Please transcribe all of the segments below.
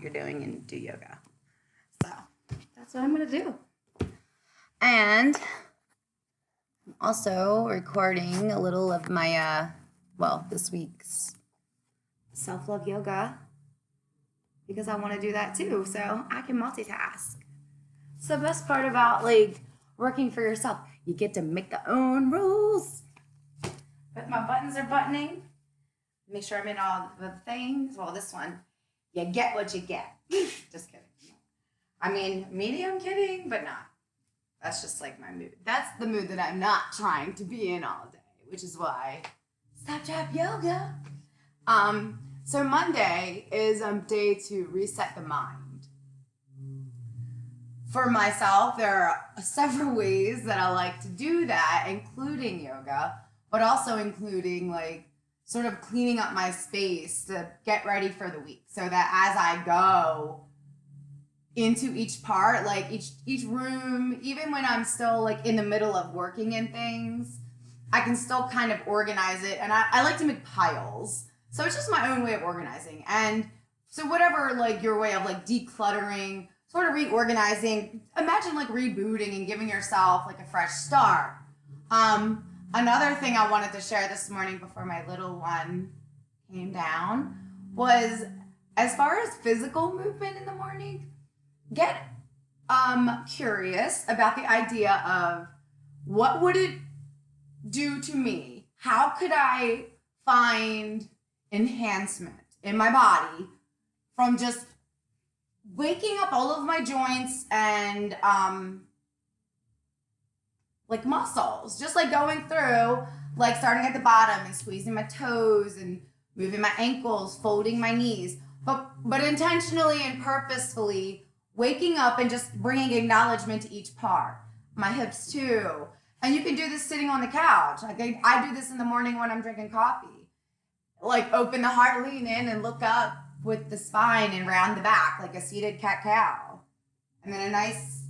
you're doing and do yoga. So that's what I'm going to do. And I'm also recording a little of my, this week's self-love yoga because I want to do that too. So I can multitask. It's the best part about working for yourself. You get to make your own rules. But my buttons are buttoning. Make sure I'm in all the things. Well, this one, you get what you get. Just kidding. I mean, medium kidding, but not. That's just my mood. That's the mood that I'm not trying to be in all day, which is why Stop Drop Yoga. So Monday is day to reset the mind. For myself, there are several ways that I like to do that, including yoga, but also including sort of cleaning up my space to get ready for the week so that as I go into each part, each room, even when I'm still in the middle of working in things, I can still kind of organize it. And I like to make piles. So it's just my own way of organizing. And so whatever your way of decluttering, sort of reorganizing, imagine rebooting and giving yourself a fresh start. Another thing I wanted to share this morning before my little one came down was, as far as physical movement in the morning, get curious about the idea of what would it do to me? How could I find enhancement in my body from just waking up all of my joints and muscles, just going through, starting at the bottom and squeezing my toes and moving my ankles, folding my knees, but intentionally and purposefully waking up and just bringing acknowledgement to each part. My hips too. And you can do this sitting on the couch. I do this in the morning when I'm drinking coffee. Open the heart, lean in, and look up with the spine and round the back like a seated cat-cow. And then a nice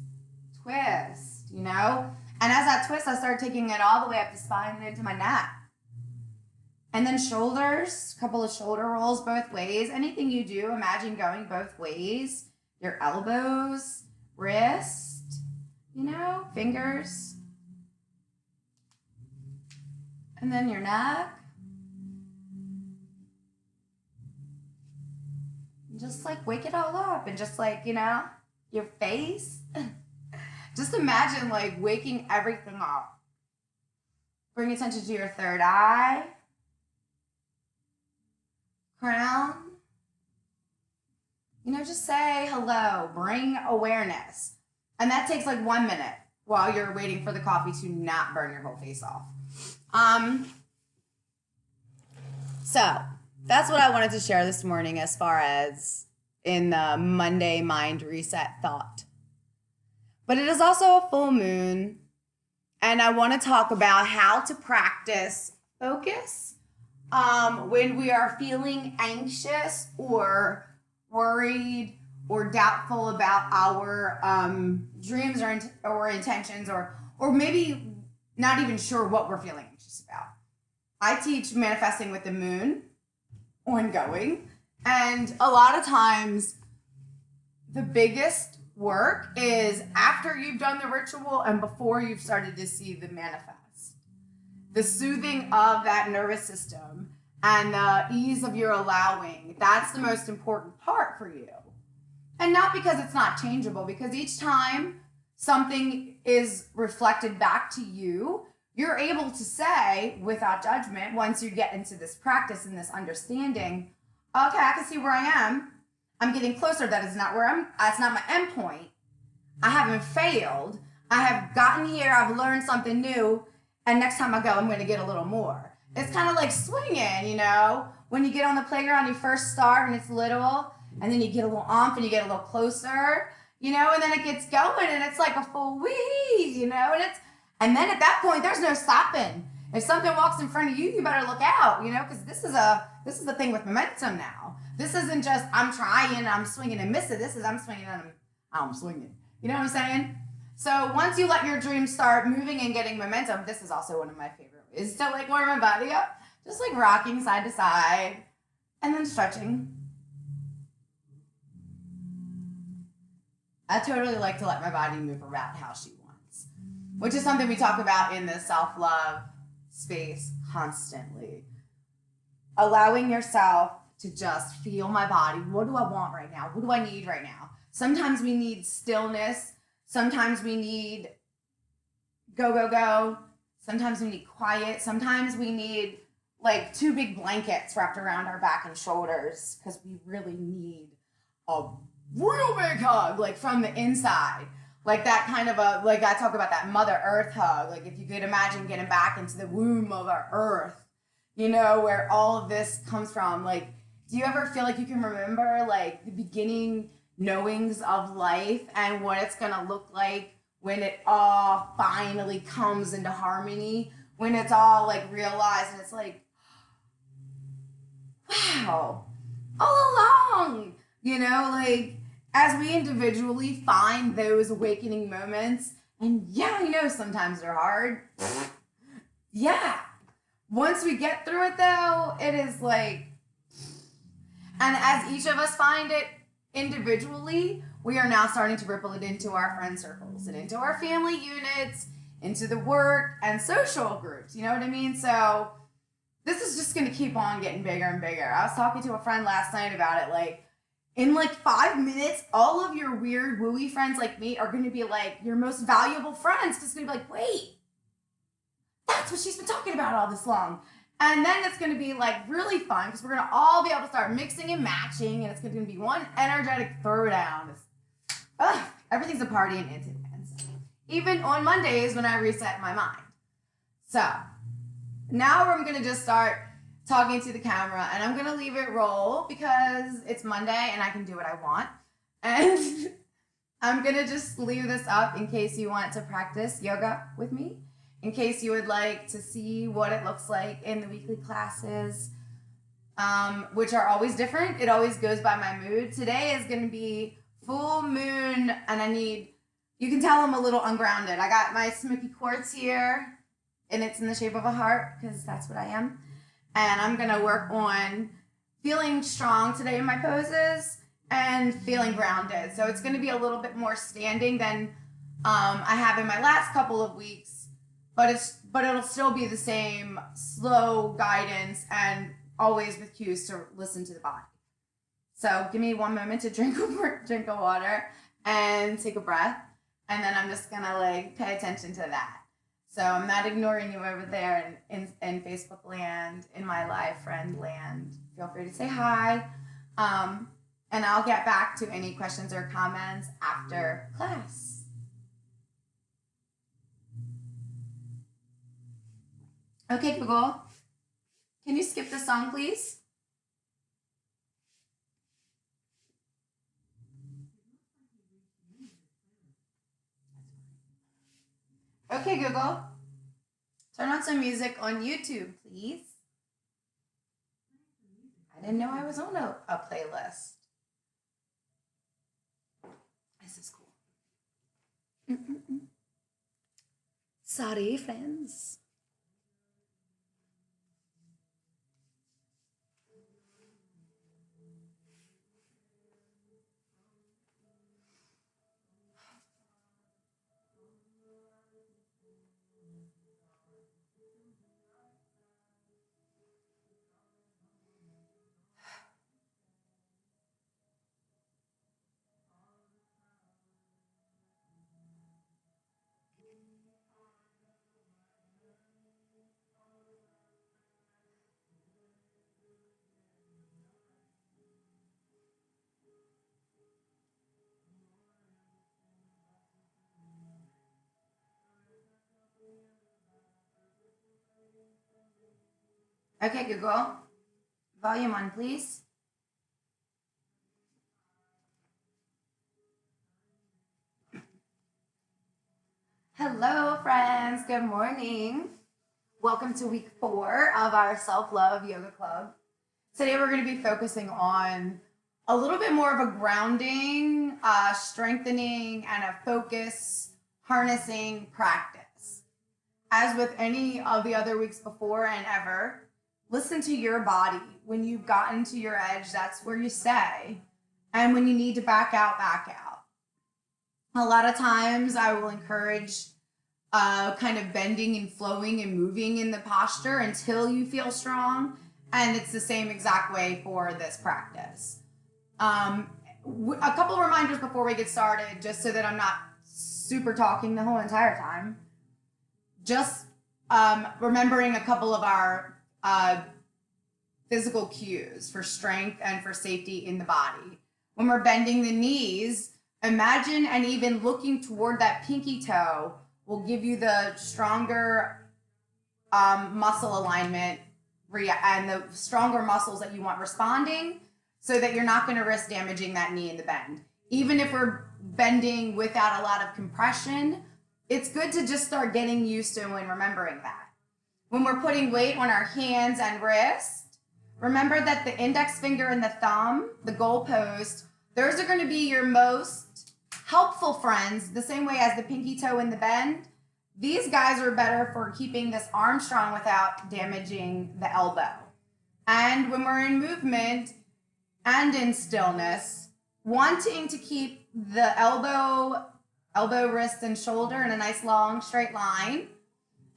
twist, And as I twist, I start taking it all the way up the spine and into my neck. And then shoulders, a couple of shoulder rolls both ways. Anything you do, imagine going both ways. Your elbows, wrist, fingers. And then your neck. Just wake it all up and just your face. Just imagine waking everything up. Bring attention to your third eye. Crown. Just say hello. Bring awareness. And that takes 1 minute while you're waiting for the coffee to not burn your whole face off. So that's what I wanted to share this morning as far as in the Monday mind reset thought. But it is also a full moon, and I want to talk about how to practice focus when we are feeling anxious or worried or doubtful about our dreams or intentions, or maybe not even sure what we're feeling anxious about. I teach manifesting with the moon, ongoing, and a lot of times the biggest work is after you've done the ritual and before you've started to see the manifest. The soothing of that nervous system and the ease of your allowing, that's the most important part for you. And not because it's not changeable, because each time something is reflected back to you, you're able to say without judgment, once you get into this practice and this understanding, okay, I can see where I am. I'm getting closer. That is not that's not my end point. I haven't failed. I have gotten here. I've learned something new. And next time I go, I'm going to get a little more. It's kind of like swinging, when you get on the playground, you first start and it's little, and then you get a little oomph and you get a little closer, and then it gets going and it's like a full whee, and then at that point, there's no stopping. If something walks in front of you, you better look out, because this is the thing with momentum now. This isn't just I'm trying, I'm swinging and missing. This is I'm swinging and I'm swinging. You know what I'm saying? So once you let your dreams start moving and getting momentum, this is also one of my favorite ways to warm my body up. Just rocking side to side and then stretching. I totally like to let my body move around how she wants, which is something we talk about in the self-love space constantly. Allowing yourself to just feel my body. What do I want right now? What do I need right now? Sometimes we need stillness. Sometimes we need go, go, go. Sometimes we need quiet. Sometimes we need like two big blankets wrapped around our back and shoulders because we really need a real big hug, like from the inside. Like that kind of a, like I talk about that Mother Earth hug. Like if you could imagine getting back into the womb of our earth, you know, where all of this comes from. Like, do you ever feel like you can remember like the beginning knowings of life and what it's gonna look like when it all finally comes into harmony, when it's all like realized and it's like, wow, all along, you know, like as we individually find those awakening moments, and yeah, I know sometimes they're hard. Yeah. Once we get through it though, it is like, and as each of us find it individually, we are now starting to ripple it into our friend circles and into our family units, into the work and social groups. You know what I mean? So this is just going to keep on getting bigger and bigger. I was talking to a friend last night about it. Like, in like 5 minutes, all of your weird wooey friends like me are going to be like your most valuable friends. Because it's going to be like, wait, that's what she's been talking about all this long. And then it's going to be like really fun because we're going to all be able to start mixing and matching. And it's going to be one energetic throwdown. Everything's a party in Incidents. Even on Mondays when I reset my mind. So now I'm going to just start talking to the camera and I'm going to leave it roll because it's Monday and I can do what I want. And I'm going to just leave this up in case you want to practice yoga with me, in case you would like to see what it looks like in the weekly classes, which are always different. It always goes by my mood. Today is going to be full moon and you can tell I'm a little ungrounded. I got my smoky quartz here and it's in the shape of a heart because that's what I am. And I'm going to work on feeling strong today in my poses and feeling grounded. So it's going to be a little bit more standing than I have in my last couple of weeks, but it'll still be the same slow guidance and always with cues to listen to the body. So give me one moment to drink of water and take a breath. And then I'm just going to like pay attention to that. So I'm not ignoring you over there in Facebook land, in my live friend land. Feel free to say hi. And I'll get back to any questions or comments after class. Okay, Google, can you skip the song, please? Okay, Google, turn on some music on YouTube, please. I didn't know I was on a playlist. This is cool. Sorry, friends. Okay, Google, volume on, please. Hello, friends. Good morning. Welcome to week 4 of our self-love yoga club. Today we're going to be focusing on a little bit more of a grounding, strengthening, and a focus harnessing practice. As with any of the other weeks before and ever, listen to your body. When you've gotten to your edge, that's where you stay. And when you need to back out, back out. A lot of times I will encourage kind of bending and flowing and moving in the posture until you feel strong. And it's the same exact way for this practice. A couple reminders before we get started, just so that I'm not super talking the whole entire time. Just remembering a couple of our physical cues for strength and for safety in the body. When we're bending the knees, imagine and even looking toward that pinky toe will give you the stronger muscle alignment and the stronger muscles that you want responding, so that you're not going to risk damaging that knee in the bend. Even if we're bending without a lot of compression, it's good to just start getting used to and remembering that. When we're putting weight on our hands and wrist, remember that the index finger and the thumb, the goalpost, those are going to be your most helpful friends, the same way as the pinky toe in the bend. These guys are better for keeping this arm strong without damaging the elbow. And when we're in movement and in stillness, wanting to keep the elbow, wrist, and shoulder in a nice long straight line,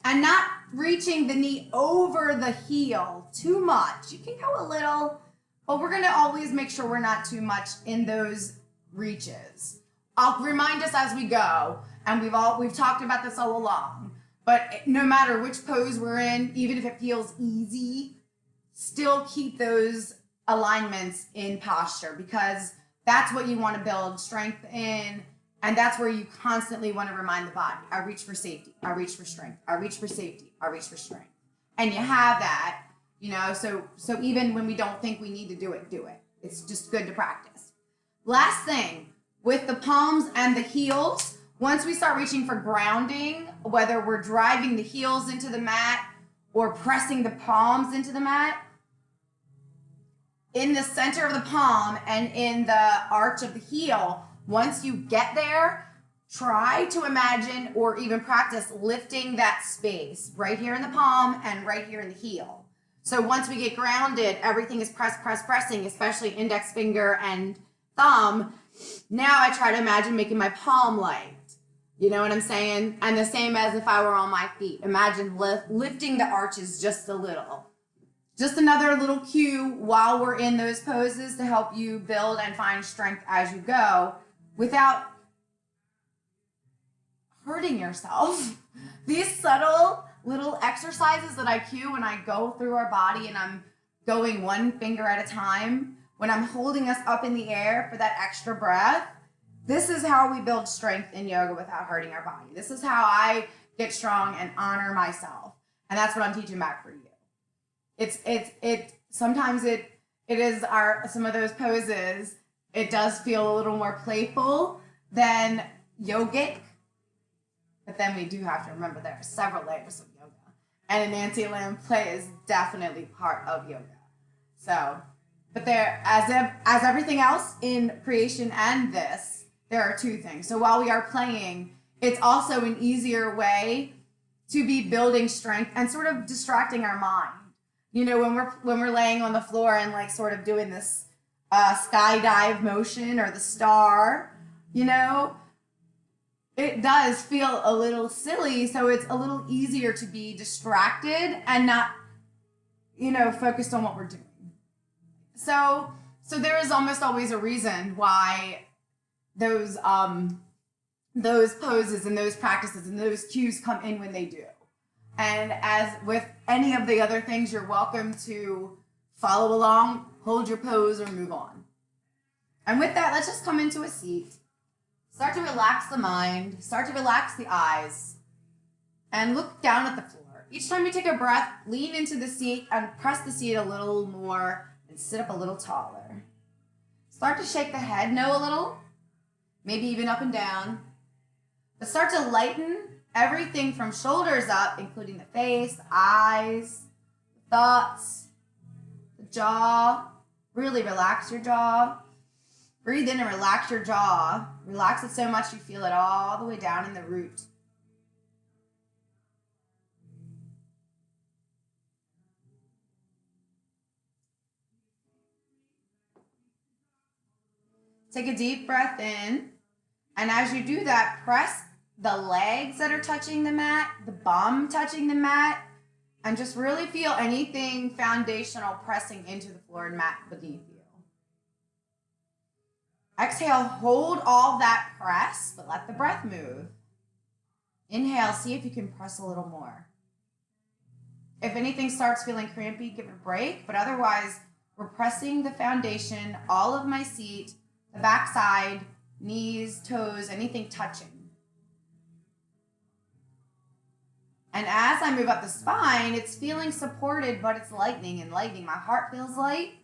and not reaching the knee over the heel too much. You can go a little, but we're going to always make sure we're not too much in those reaches. I'll remind us as we go, and we've talked about this all along, but no matter which pose we're in, even if it feels easy, still keep those alignments in posture, because that's what you want to build strength in, and that's where you constantly want to remind the body, I reach for safety, I reach for strength, I reach for safety, I reach for strength. And you have that, so even when we don't think we need to do it. It's just good to practice. Last thing, with the palms and the heels, once we start reaching for grounding, whether we're driving the heels into the mat or pressing the palms into the mat, in the center of the palm and in the arch of the heel, once you get there, try to imagine or even practice lifting that space right here in the palm and right here in the heel. So once we get grounded, everything is pressing, especially index finger and thumb. Now I try to imagine making my palm light. You know what I'm saying? And the same as if I were on my feet. Imagine lifting the arches just a little. Just another little cue while we're in those poses to help you build and find strength as you go without hurting yourself. These subtle little exercises that I cue when I go through our body and I'm going one finger at a time, when I'm holding us up in the air for that extra breath, this is how we build strength in yoga without hurting our body. This is how I get strong and honor myself. And that's what I'm teaching back for you. Sometimes it is some of those poses, it does feel a little more playful than yogic, but then we do have to remember there are several layers of yoga, and a Nancy Lamb play is definitely part of yoga. So, but there, as everything else in creation and this, there are two things. So while we are playing, it's also an easier way to be building strength and sort of distracting our mind. When we're laying on the floor and like sort of doing this skydive motion or the star, it does feel a little silly. So it's a little easier to be distracted and not, focused on what we're doing. So there is almost always a reason why those poses and those practices and those cues come in when they do. And as with any of the other things, you're welcome to follow along, hold your pose, or move on. And with that, let's just come into a seat. Start to relax the mind, start to relax the eyes, and look down at the floor. Each time you take a breath, lean into the seat and press the seat a little more and sit up a little taller. Start to shake the head no a little, maybe even up and down. But start to lighten everything from shoulders up, including the face, the eyes, the thoughts, the jaw. Really relax your jaw. Breathe in and relax your jaw. Relax it so much you feel it all the way down in the root. Take a deep breath in And as you do that, press the legs that are touching the mat, the bum touching the mat, and just really feel anything foundational pressing into the floor and mat beneath you. Exhale, hold all that press, but let the breath move. Inhale, see if you can press a little more. If anything starts feeling crampy, give it a break, but otherwise, we're pressing the foundation, all of my seat, the backside, knees, toes, anything touching. And as I move up the spine, it's feeling supported, but it's lightening and lightening. My heart feels light.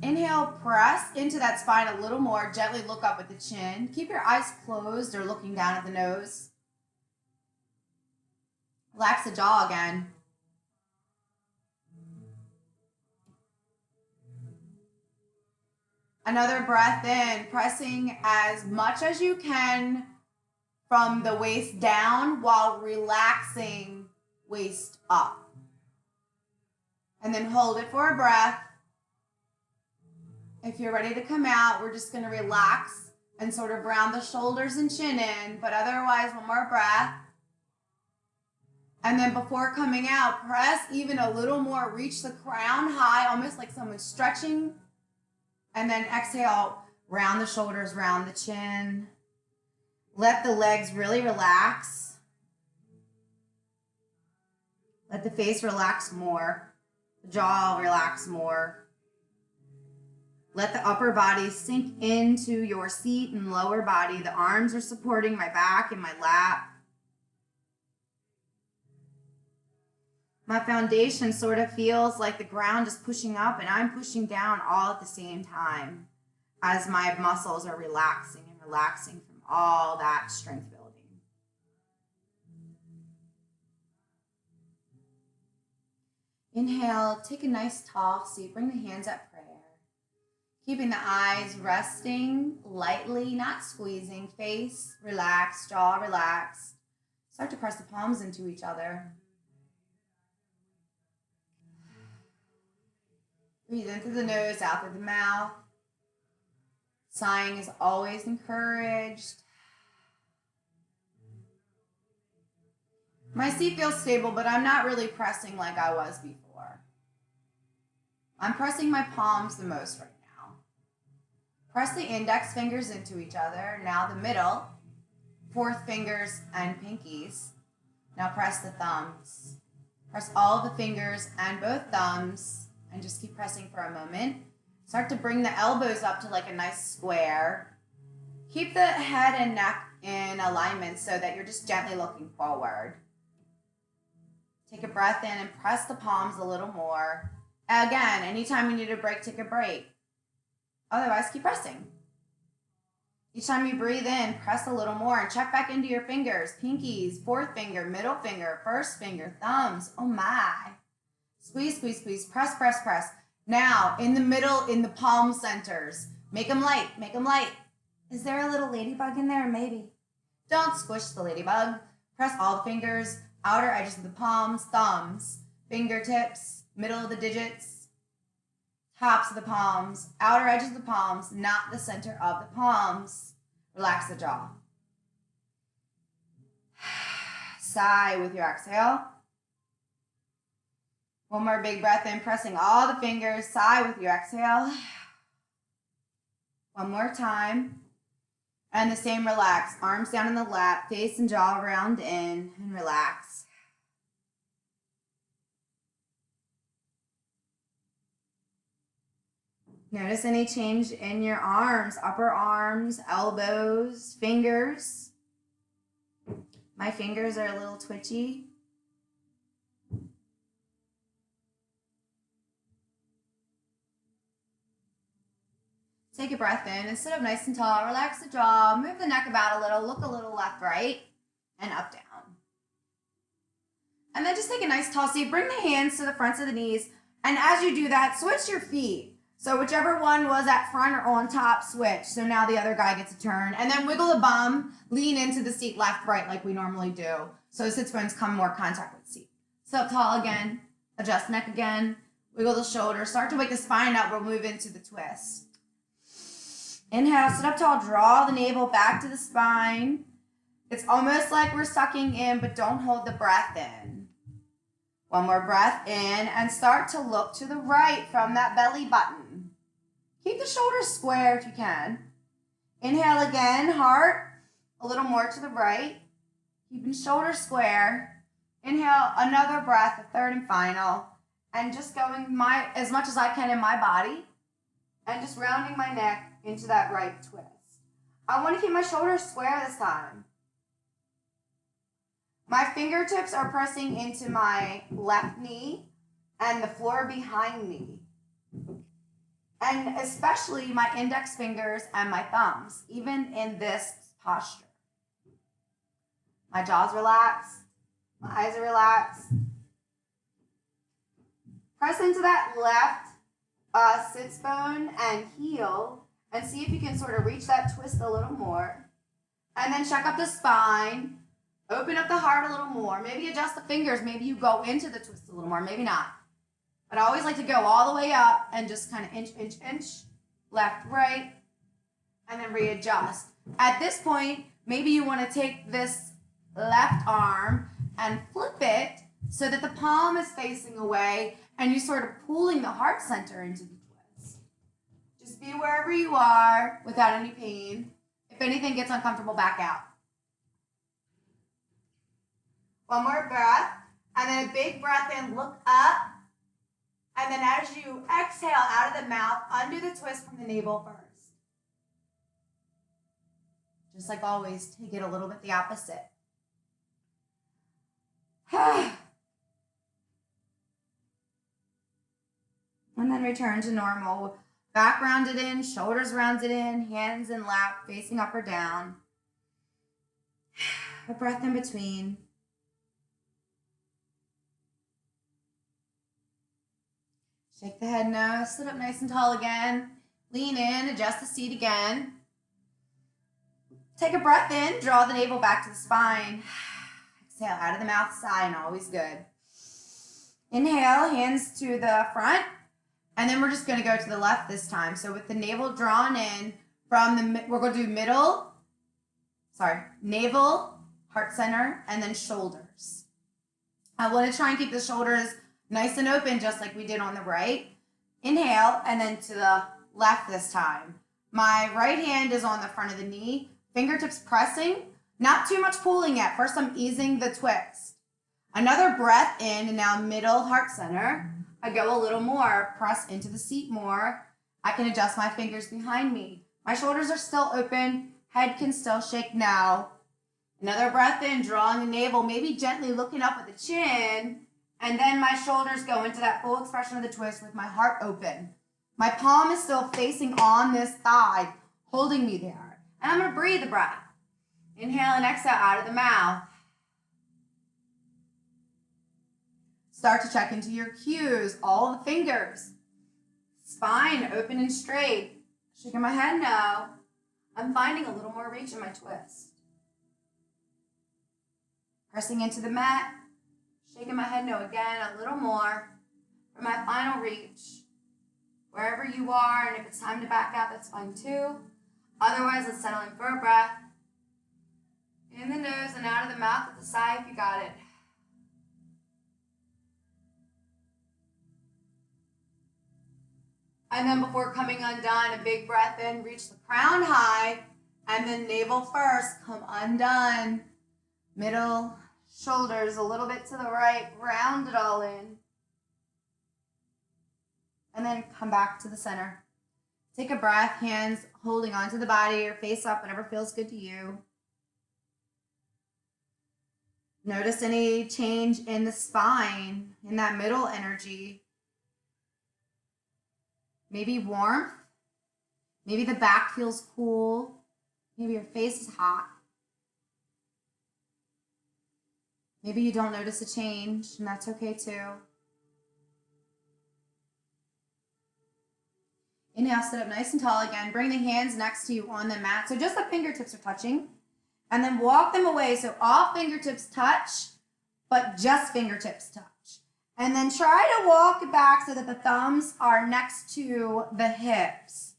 Inhale, press into that spine a little more. Gently look up at the chin. Keep your eyes closed or looking down at the nose. Relax the jaw again. Another breath in, pressing as much as you can from the waist down while relaxing waist up. And then hold it for a breath. If you're ready to come out, we're just going to relax and sort of round the shoulders and chin in, but otherwise, one more breath. And then before coming out, press even a little more, reach the crown high, almost like someone's stretching. And then exhale, round the shoulders, round the chin. Let the legs really relax. Let the face relax more. The jaw relax more. Let the upper body sink into your seat and lower body. The arms are supporting my back and my lap. My foundation sort of feels like the ground is pushing up and I'm pushing down all at the same time as my muscles are relaxing and relaxing from all that strength building. Inhale, take a nice tall seat, bring the hands at prayer. Keeping the eyes resting lightly, not squeezing, face relaxed, jaw relaxed. Start to press the palms into each other. Breathe in through the nose, out through the mouth. Sighing is always encouraged. My seat feels stable, but I'm not really pressing like I was before. I'm pressing my palms the most right now. Press the index fingers into each other. Now the middle, fourth fingers and pinkies. Now press the thumbs. Press all the fingers and both thumbs. And just keep pressing for a moment. Start to bring the elbows up to like a nice square. Keep the head and neck in alignment so that you're just gently looking forward. Take a breath in and press the palms a little more. Again, anytime you need a break, take a break. Otherwise, keep pressing. Each time you breathe in, press a little more and check back into your fingers. Pinkies, fourth finger, middle finger, first finger, thumbs. Oh my. Squeeze, squeeze, squeeze, press, press, press. Now, in the middle, in the palm centers, make them light, make them light. Is there a little ladybug in there? Maybe. Don't squish the ladybug. Press all the fingers, outer edges of the palms, thumbs, fingertips, middle of the digits, tops of the palms, outer edges of the palms, not the center of the palms. Relax the jaw. Sigh with your exhale. One more big breath in, pressing all the fingers. Sigh with your exhale. One more time. And the same, relax. Arms down in the lap, face and jaw round in, and relax. Notice any change in your arms, upper arms, elbows, fingers. My fingers are a little twitchy. Take a breath in and sit up nice and tall. Relax the jaw. Move the neck about a little. Look a little left, right, and up, down. And then just take a nice tall seat. Bring the hands to the fronts of the knees. And as you do that, switch your feet. So whichever one was at front or on top, switch. So now the other guy gets a turn. And then wiggle the bum. Lean into the seat left, right, like we normally do. So sits bones come more contact with the seat. Sit up tall again. Adjust neck again. Wiggle the shoulders. Start to wake the spine up. We'll move into the twist. Inhale, sit up tall, draw the navel back to the spine. It's almost like we're sucking in, but don't hold the breath in. One more breath in and start to look to the right from that belly button. Keep the shoulders square if you can. Inhale again, heart a little more to the right. Keeping shoulders square. Inhale, another breath, a third and final. And just going as much as I can in my body. And just rounding my neck into that right twist. I want to keep my shoulders square this time. My fingertips are pressing into my left knee and the floor behind me. And especially my index fingers and my thumbs, even in this posture. My jaw's relaxed. My eyes are relaxed. Press into that left sits bone and heel and see if you can sort of reach that twist a little more. And then check up the spine. Open up the heart a little more. Maybe adjust the fingers. Maybe you go into the twist a little more. Maybe not. But I always like to go all the way up and just kind of inch, left, right, and then readjust. At this point, maybe you want to take this left arm and flip it so that the palm is facing away and you're sort of pulling the heart center into the twist. Just be wherever you are without any pain. If anything gets uncomfortable, back out. One more breath, and then a big breath in, look up, and then as you exhale out of the mouth, undo the twist from the navel first. Just like always, take it a little bit the opposite. And then return to normal. Back rounded in, shoulders rounded in, hands in lap, facing up or down. A breath in between. Shake the head no, sit up nice and tall again. Lean in, adjust the seat again. Take a breath in, draw the navel back to the spine. Exhale out of the mouth, sigh, and always good. Inhale, hands to the front. And then we're just going to go to the left this time. So with the navel drawn in, we're going to do navel, heart center, and then shoulders. I want to try and keep the shoulders nice and open, just like we did on the right. Inhale, and then to the left this time. My right hand is on the front of the knee, fingertips pressing, not too much pulling yet. First, I'm easing the twist. Another breath in, and now middle, heart center. I go a little more, press into the seat more. I can adjust my fingers behind me. My shoulders are still open, head can still shake now. Another breath in, drawing the navel, maybe gently looking up at the chin. And then my shoulders go into that full expression of the twist with my heart open. My palm is still facing on this thigh, holding me there. And I'm going to breathe a breath. Inhale and exhale out of the mouth. Start to check into your cues, all the fingers. Spine open and straight. Shaking my head no. I'm finding a little more reach in my twist. Pressing into the mat. Shaking my head no again, a little more for my final reach. Wherever you are, and if it's time to back out, that's fine too. Otherwise, let's settle in for a breath. In the nose and out of the mouth with a sigh if you got it. And then before coming undone, a big breath in, reach the crown high, and then navel first, come undone. Middle, shoulders a little bit to the right, round it all in. And then come back to the center. Take a breath, hands holding onto the body or face up, whatever feels good to you. Notice any change in the spine, in that middle energy. Maybe warmth. Maybe the back feels cool. Maybe your face is hot. Maybe you don't notice a change, and that's okay too. Inhale, sit up nice and tall again. Bring the hands next to you on the mat. So just the fingertips are touching. And then walk them away. So all fingertips touch, but just fingertips touch. And then try to walk back so that the thumbs are next to the hips.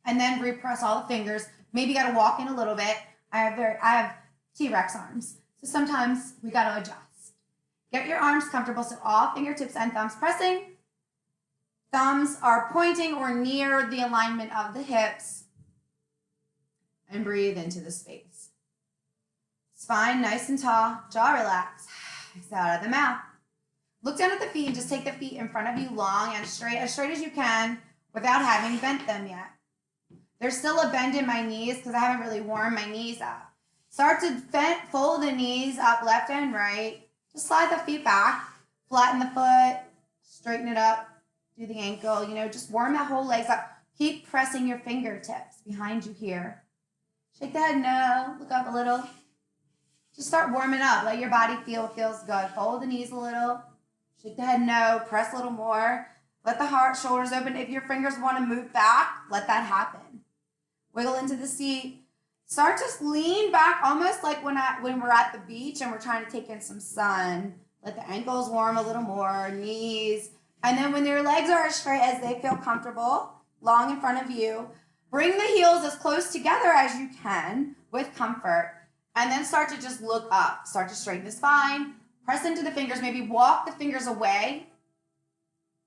And then repress all the fingers. Maybe you got to walk in a little bit. I have T-Rex arms. So sometimes we got to adjust. Get your arms comfortable, so all fingertips and thumbs pressing. Thumbs are pointing or near the alignment of the hips. And breathe into the space. Spine nice and tall, jaw relaxed. Exhale out of the mouth. Look down at the feet and just take the feet in front of you long and straight as you can without having bent them yet. There's still a bend in my knees because I haven't really warmed my knees up. Start to fold the knees up left and right. Just slide the feet back, flatten the foot, straighten it up, do the ankle, just warm that whole legs up. Keep pressing your fingertips behind you here. Shake the head no, look up a little. Just start warming up. Let your body feel what feels good. Fold the knees a little. Shake the head no, press a little more. Let the heart, shoulders open. If your fingers want to move back, let that happen. Wiggle into the seat. Start to lean back almost like when we're at the beach and we're trying to take in some sun. Let the ankles warm a little more, knees. And then when your legs are as straight as they feel comfortable, long in front of you, bring the heels as close together as you can with comfort. And then start to just look up. Start to straighten the spine. Press into the fingers. Maybe walk the fingers away.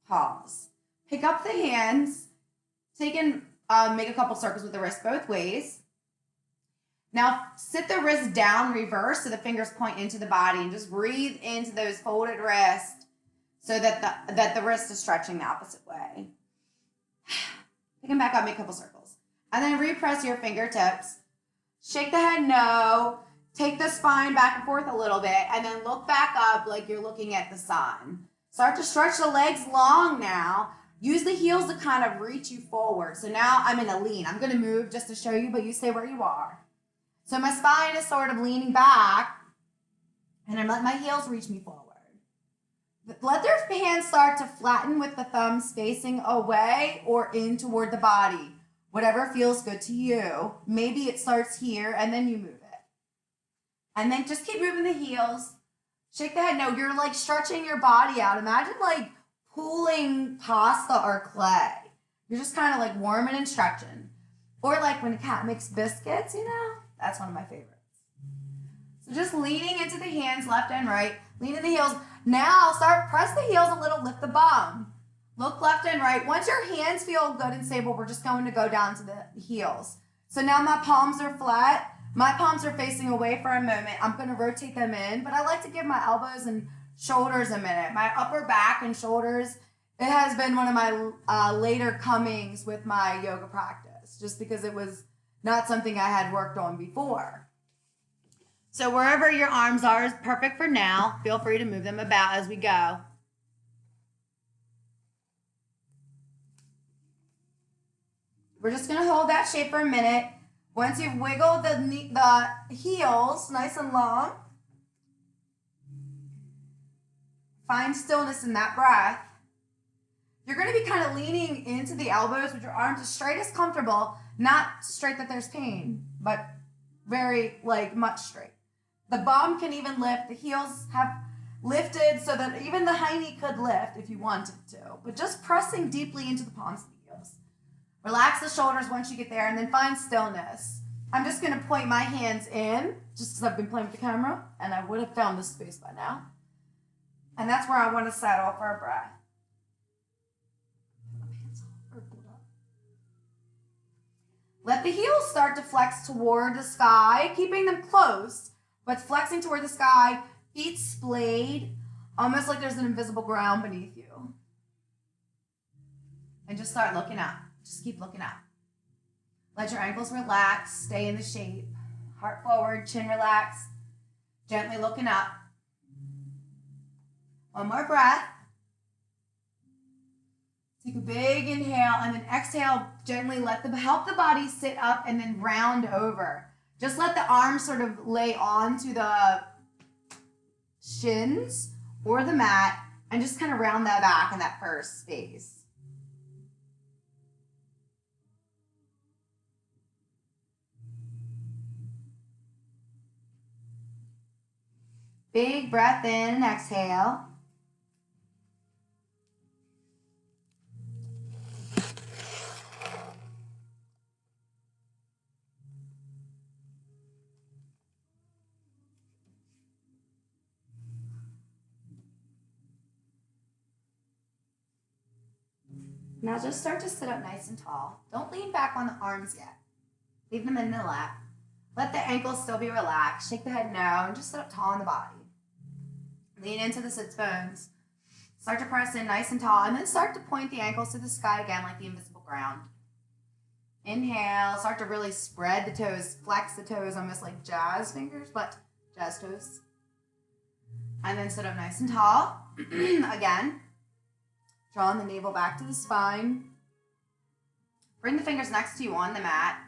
Pause. Pick up the hands. Make a couple circles with the wrist both ways. Now sit the wrist down, reverse, so the fingers point into the body, and just breathe into those folded wrists so that the wrist is stretching the opposite way. Pick them back up, make a couple circles. And then repress your fingertips. Shake the head no. Take the spine back and forth a little bit, and then look back up like you're looking at the sun. Start to stretch the legs long now. Use the heels to kind of reach you forward. So now I'm in a lean. I'm going to move just to show you, but you stay where you are. So my spine is sort of leaning back, and I'm letting my heels reach me forward. Let their hands start to flatten with the thumbs facing away or in toward the body. Whatever feels good to you. Maybe it starts here, and then you move it. And then just keep moving the heels. Shake the head. No, you're like stretching your body out. Imagine like pulling pasta or clay. You're just kind of like warming and stretching. Or like when a cat makes biscuits, that's one of my favorites. So just leaning into the hands left and right. Lean in the heels. Now press the heels a little, lift the bum. Look left and right. Once your hands feel good and stable, we're just going to go down to the heels. So now my palms are flat. My palms are facing away for a moment. I'm going to rotate them in, but I like to give my elbows and shoulders a minute. My upper back and shoulders, it has been one of my later comings with my yoga practice, just because it was not something I had worked on before. So wherever your arms are is perfect for now. Feel free to move them about as we go. We're just going to hold that shape for a minute. Once you've wiggled the heels nice and long, find stillness in that breath. You're going to be kind of leaning into the elbows with your arms as straight as comfortable, not straight that there's pain, but very much straight. The bum can even lift. The heels have lifted so that even the hiney could lift if you wanted to, but just pressing deeply into the palms of the heels. Relax the shoulders once you get there, and then find stillness. I'm just going to point my hands in, just because I've been playing with the camera, and I would have found this space by now. And that's where I want to settle for a breath. Let the heels start to flex toward the sky, keeping them close, but flexing toward the sky, feet splayed, almost like there's an invisible ground beneath you. And just start looking up. Just keep looking up. Let your ankles relax, stay in the shape. Heart forward, chin relaxed, gently looking up. One more breath. Take a big inhale and then exhale, gently help the body sit up and then round over. Just let the arms sort of lay onto the shins or the mat and just kind of round that back in that first space. Big breath in and exhale. Now just start to sit up nice and tall. Don't lean back on the arms yet. Leave them in the lap. Let the ankles still be relaxed. Shake the head no, and just sit up tall in the body. Lean into the sits bones. Start to press in nice and tall, and then start to point the ankles to the sky again like the invisible ground. Inhale, start to really spread the toes, flex the toes, almost like jazz fingers, but jazz toes. And then sit up nice and tall. Again, drawing the navel back to the spine. Bring the fingers next to you on the mat,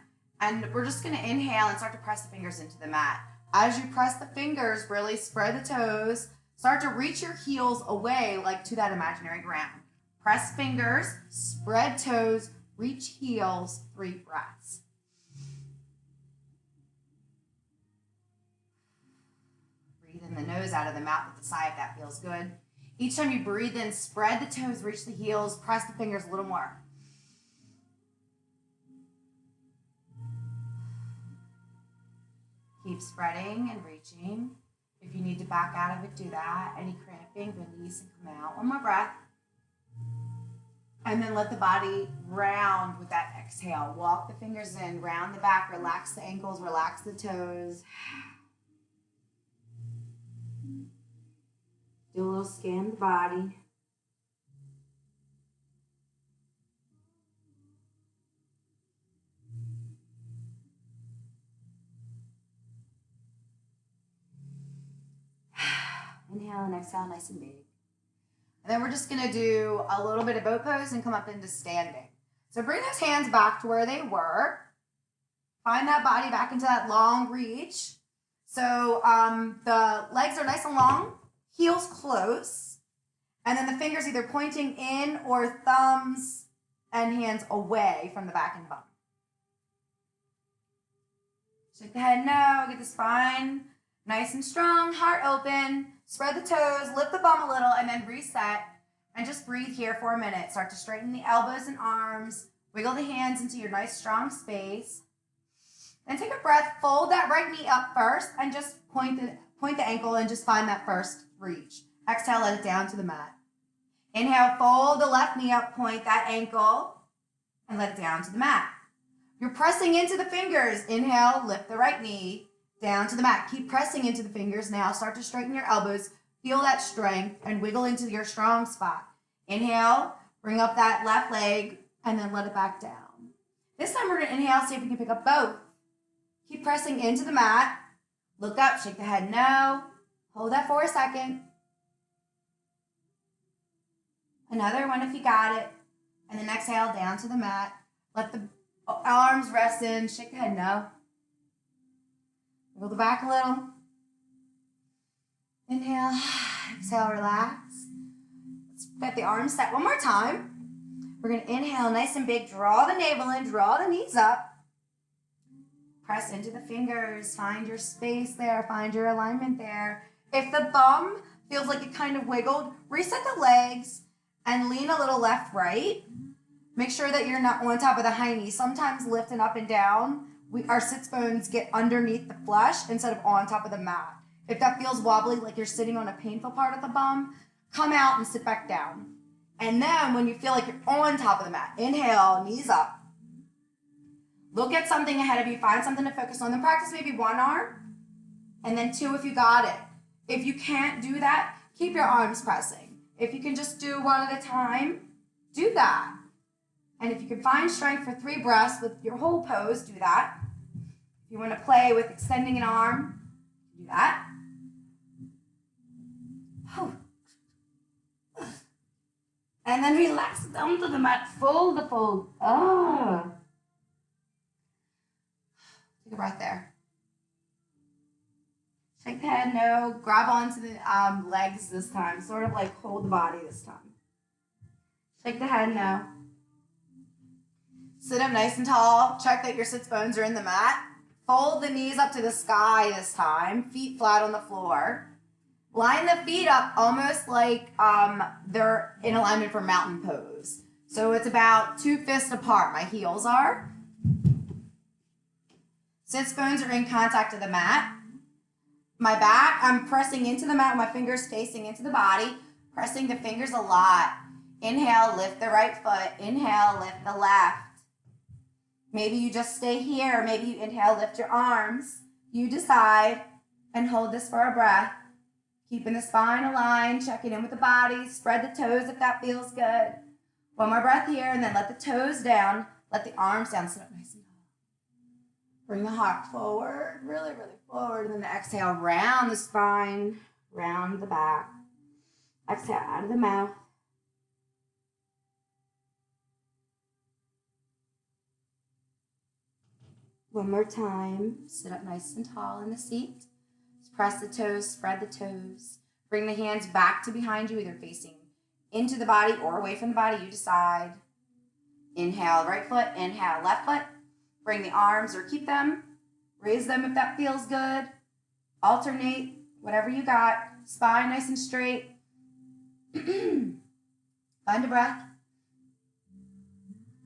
and we're just gonna inhale and start to press the fingers into the mat. As you press the fingers, really spread the toes. Start to reach your heels away like to that imaginary ground. Press fingers, spread toes, reach heels, 3 breaths. Breathe in the nose, out of the mouth with the sigh if that feels good. Each time you breathe in, spread the toes, reach the heels, press the fingers a little more. Keep spreading and reaching. If you need to back out of it, do that. Any cramping, release and come out. One more breath. And then let the body round with that exhale. Walk the fingers in, round the back, relax the ankles, relax the toes. Do a little scan of the body. Inhale and exhale nice and big. And then we're just going to do a little bit of boat pose and come up into standing. So bring those hands back to where they were. Find that body back into that long reach. So the legs are nice and long, heels close, and then the fingers either pointing in or thumbs and hands away from the back and bum. Shake the head no, get the spine nice and strong, heart open. Spread the toes, lift the bum a little, and then reset. And just breathe here for a minute. Start to straighten the elbows and arms. Wiggle the hands into your nice strong space. Then take a breath, fold that right knee up first, and just point the ankle and just find that first reach. Exhale, let it down to the mat. Inhale, fold the left knee up, point that ankle, and let it down to the mat. You're pressing into the fingers. Inhale, lift the right knee. Down to the mat. Keep pressing into the fingers now. Start to straighten your elbows. Feel that strength and wiggle into your strong spot. Inhale, bring up that left leg, and then let it back down. This time we're going to inhale, see if we can pick up both. Keep pressing into the mat. Look up, shake the head no. Hold that for a second. Another one if you got it. And then exhale down to the mat. Let the arms rest in, shake the head no. Wiggle the back a little. Inhale, exhale, relax. Let's get the arms set one more time. We're going to inhale nice and big, draw the navel in, draw the knees up. Press into the fingers, find your space there, find your alignment there. If the bum feels like it kind of wiggled, reset the legs and lean a little left, right. Make sure that you're not on top of the high knee. Sometimes lifting up and down, our sits bones get underneath the flesh instead of on top of the mat. If that feels wobbly, like you're sitting on a painful part of the bum, come out and sit back down. And then when you feel like you're on top of the mat, inhale, knees up. Look at something ahead of you. Find something to focus on. Then practice maybe one arm, and then 2 if you got it. If you can't do that, keep your arms pressing. If you can just do 1 at a time, do that. And if you can find strength for 3 breaths with your whole pose, do that. If you want to play with extending an arm, do that. And then relax down to the mat, fold the fold. Take a breath there. Shake the head, no. Grab onto the legs this time, sort of like hold the body this time. Shake the head, no. Sit up nice and tall. Check that your sits bones are in the mat. Fold the knees up to the sky this time. Feet flat on the floor. Line the feet up almost like they're in alignment for mountain pose. So it's about 2 fists apart. My heels are. Sits bones are in contact to the mat. My back, I'm pressing into the mat with my fingers facing into the body. Pressing the fingers a lot. Inhale, lift the right foot. Inhale, lift the left. Maybe you just stay here. Maybe you inhale, lift your arms. You decide, and hold this for a breath. Keeping the spine aligned, checking in with the body. Spread the toes if that feels good. One more breath here, and then let the toes down. Let the arms down, sit up nice and tall. Bring the heart forward, really, really forward. And then exhale, round the spine, round the back. Exhale out of the mouth. One more time, sit up nice and tall in the seat. Press the toes, spread the toes. Bring the hands back to behind you, either facing into the body or away from the body, you decide. Inhale, right foot, inhale, left foot. Bring the arms or keep them. Raise them if that feels good. Alternate, whatever you got. Spine nice and straight. Find a breath.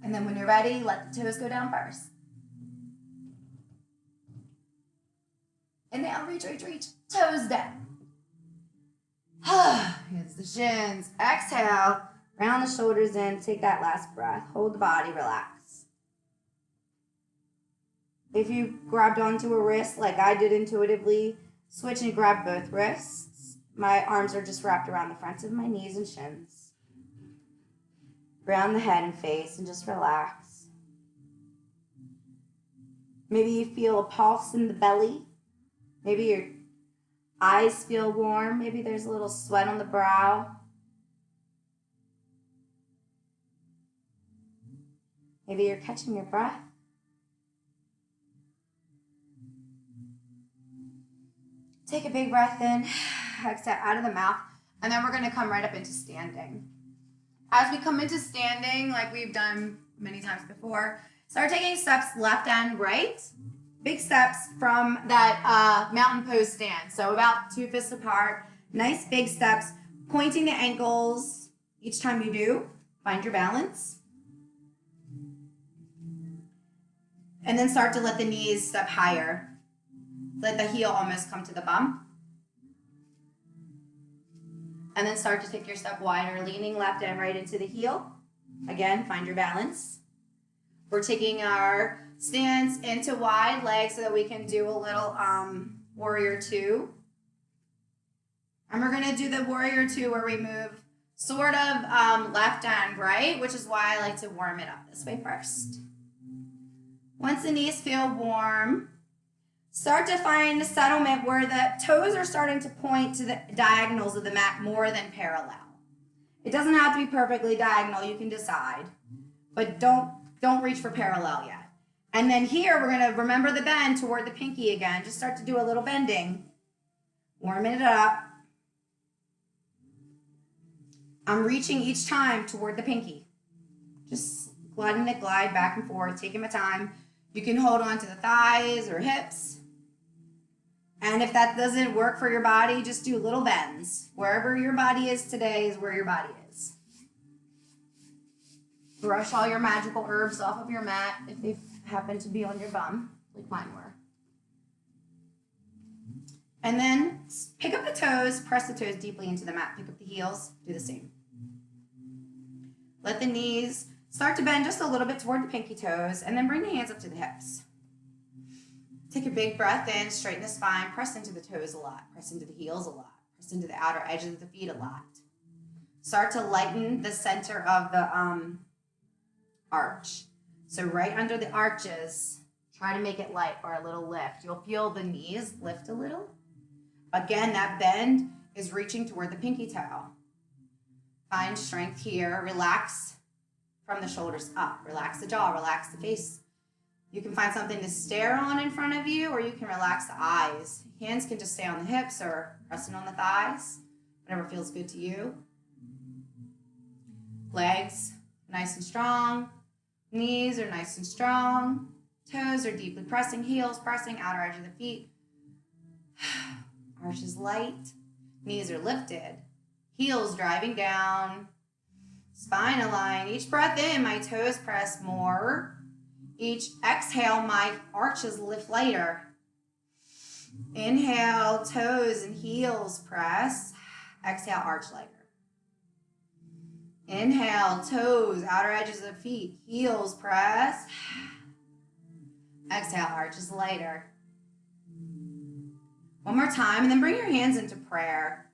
And then when you're ready, let the toes go down first. Inhale, reach, reach, reach. Toes down. Here's the shins. Exhale, round the shoulders in. Take that last breath. Hold the body, relax. If you grabbed onto a wrist like I did intuitively, switch and grab both wrists. My arms are just wrapped around the fronts of my knees and shins. Round the head and face and just relax. Maybe you feel a pulse in the belly. Maybe your eyes feel warm. Maybe there's a little sweat on the brow. Maybe you're catching your breath. Take a big breath in, exhale out of the mouth, and then we're going to come right up into standing. As we come into standing, like we've done many times before, start taking steps left and right. Big steps from that mountain pose stand. So about 2 fists apart. Nice big steps. Pointing the ankles each time you do. Find your balance. And then start to let the knees step higher. Let the heel almost come to the bum. And then start to take your step wider, leaning left and right into the heel. Again, find your balance. We're taking our stance into wide legs so that we can do a little warrior two. And we're going to do the warrior two where we move sort of left and right, which is why I like to warm it up this way first. Once the knees feel warm, start to find a settlement where the toes are starting to point to the diagonals of the mat more than parallel. It doesn't have to be perfectly diagonal, you can decide, but don't reach for parallel yet. And then here, we're gonna remember the bend toward the pinky again. Just start to do a little bending. Warming it up. I'm reaching each time toward the pinky. Just letting it glide back and forth, taking my time. You can hold on to the thighs or hips. And if that doesn't work for your body, just do little bends. Wherever your body is today is where your body is. Brush all your magical herbs off of your mat if they happen to be on your bum, like mine were. And then pick up the toes, press the toes deeply into the mat. Pick up the heels, do the same. Let the knees start to bend just a little bit toward the pinky toes, and then bring the hands up to the hips. Take a big breath in, straighten the spine, press into the toes a lot, press into the heels a lot, press into the outer edges of the feet a lot. Start to lighten the center of the arch. So right under the arches, try to make it light or a little lift. You'll feel the knees lift a little. Again, that bend is reaching toward the pinky toe. Find strength here. Relax from the shoulders up. Relax the jaw, relax the face. You can find something to stare on in front of you, or you can relax the eyes. Hands can just stay on the hips or resting on the thighs, whatever feels good to you. Legs, nice and strong. Knees are nice and strong. Toes are deeply pressing. Heels pressing. Outer edge of the feet. Arches light. Knees are lifted. Heels driving down. Spine aligned. Each breath in, my toes press more. Each exhale, my arches lift lighter. Inhale, toes and heels press. Exhale, arch lighter. Inhale, toes, outer edges of the feet, heels press. Exhale, arches lighter. One more time, and then bring your hands into prayer.